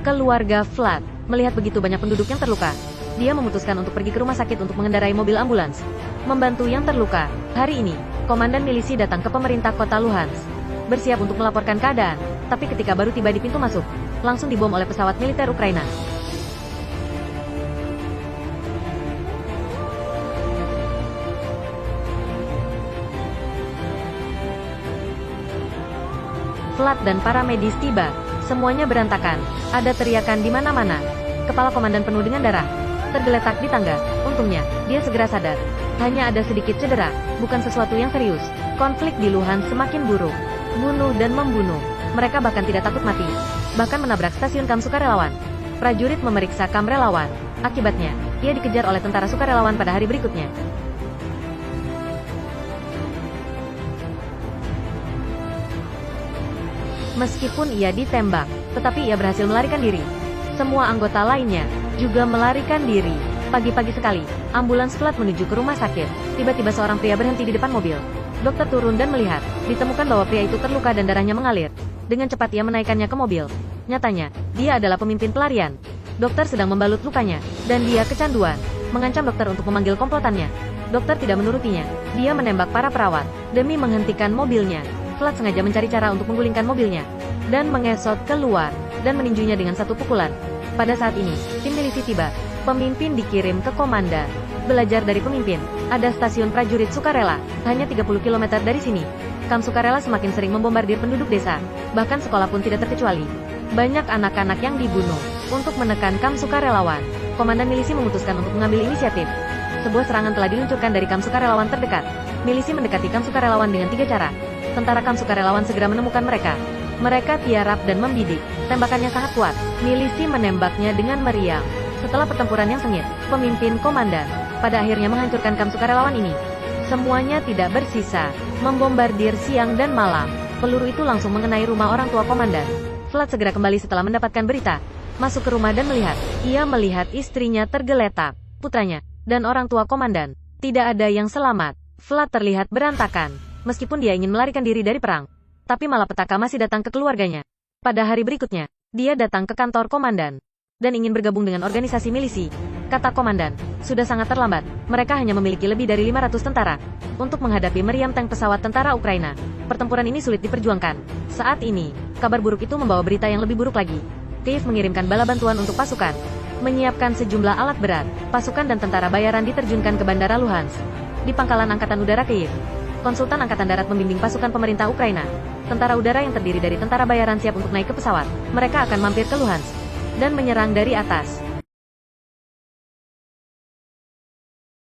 Keluarga Vlad melihat begitu banyak penduduk yang terluka. Dia memutuskan untuk pergi ke rumah sakit untuk mengendarai mobil ambulans, membantu yang terluka. Hari ini, komandan milisi datang ke pemerintah kota Luhansk, bersiap untuk melaporkan keadaan. Tapi ketika baru tiba di pintu masuk, langsung dibom oleh pesawat militer Ukraina. Vlad dan para medis tiba. Semuanya berantakan. Ada teriakan di mana-mana. Kepala komandan penuh dengan darah, tergeletak di tangga. Untungnya, dia segera sadar. Hanya ada sedikit cedera, bukan sesuatu yang serius. Konflik di Luhansk semakin buruk. Bunuh dan membunuh. Mereka bahkan tidak takut mati. Bahkan menabrak stasiun kam sukarelawan. Prajurit memeriksa kam relawan. Akibatnya, ia dikejar oleh tentara sukarelawan pada hari berikutnya. Meskipun ia ditembak, tetapi ia berhasil melarikan diri. Semua anggota lainnya juga melarikan diri. Pagi-pagi sekali, ambulans Vlad menuju ke rumah sakit. Tiba-tiba seorang pria berhenti di depan mobil. Dokter turun dan melihat, ditemukan bahwa pria itu terluka dan darahnya mengalir. Dengan cepat ia menaikkannya ke mobil. Nyatanya, dia adalah pemimpin pelarian. Dokter sedang membalut lukanya, dan dia kecanduan, mengancam dokter untuk memanggil komplotannya. Dokter tidak menurutinya. Dia menembak para perawat demi menghentikan mobilnya. Vlad sengaja mencari cara untuk menggulingkan mobilnya, dan mengesot keluar, dan meninjunya dengan satu pukulan. Pada saat ini, tim milisi tiba. Pemimpin dikirim ke komandan. Belajar dari pemimpin, ada stasiun prajurit sukarela, hanya 30 km dari sini. Kam sukarela semakin sering membombardir penduduk desa, bahkan sekolah pun tidak terkecuali. Banyak anak-anak yang dibunuh. Untuk menekan kam sukarelawan, komandan milisi memutuskan untuk mengambil inisiatif. Sebuah serangan telah diluncurkan dari kam sukarelawan terdekat. Milisi mendekati kam sukarelawan dengan 3 cara. Tentara kam sukarelawan segera menemukan mereka. Mereka tiarap dan membidik. Tembakannya sangat kuat. Milisi menembaknya dengan meriam. Setelah pertempuran yang sengit, pemimpin komandan pada akhirnya menghancurkan kam sukarelawan ini. Semuanya tidak bersisa. Membombardir siang dan malam. Peluru itu langsung mengenai rumah orang tua komandan. Vlad segera kembali setelah mendapatkan berita. Masuk ke rumah dan melihat. Ia melihat istrinya tergeletak, putranya, dan orang tua komandan. Tidak ada yang selamat. Vlad terlihat berantakan. Meskipun dia ingin melarikan diri dari perang, tapi malapetaka masih datang ke keluarganya. Pada hari berikutnya, dia datang ke kantor komandan, dan ingin bergabung dengan organisasi milisi. Kata komandan, sudah sangat terlambat, mereka hanya memiliki lebih dari 500 tentara, untuk menghadapi meriam tank pesawat tentara Ukraina. Pertempuran ini sulit diperjuangkan. Saat ini, kabar buruk itu membawa berita yang lebih buruk lagi. Kiev mengirimkan bala bantuan untuk pasukan, menyiapkan sejumlah alat berat, pasukan dan tentara bayaran diterjunkan ke Bandara Luhansk, di pangkalan Angkatan Udara Kiev. Konsultan Angkatan Darat membimbing pasukan pemerintah Ukraina. Tentara udara yang terdiri dari tentara bayaran siap untuk naik ke pesawat. Mereka akan mampir ke Luhansk dan menyerang dari atas.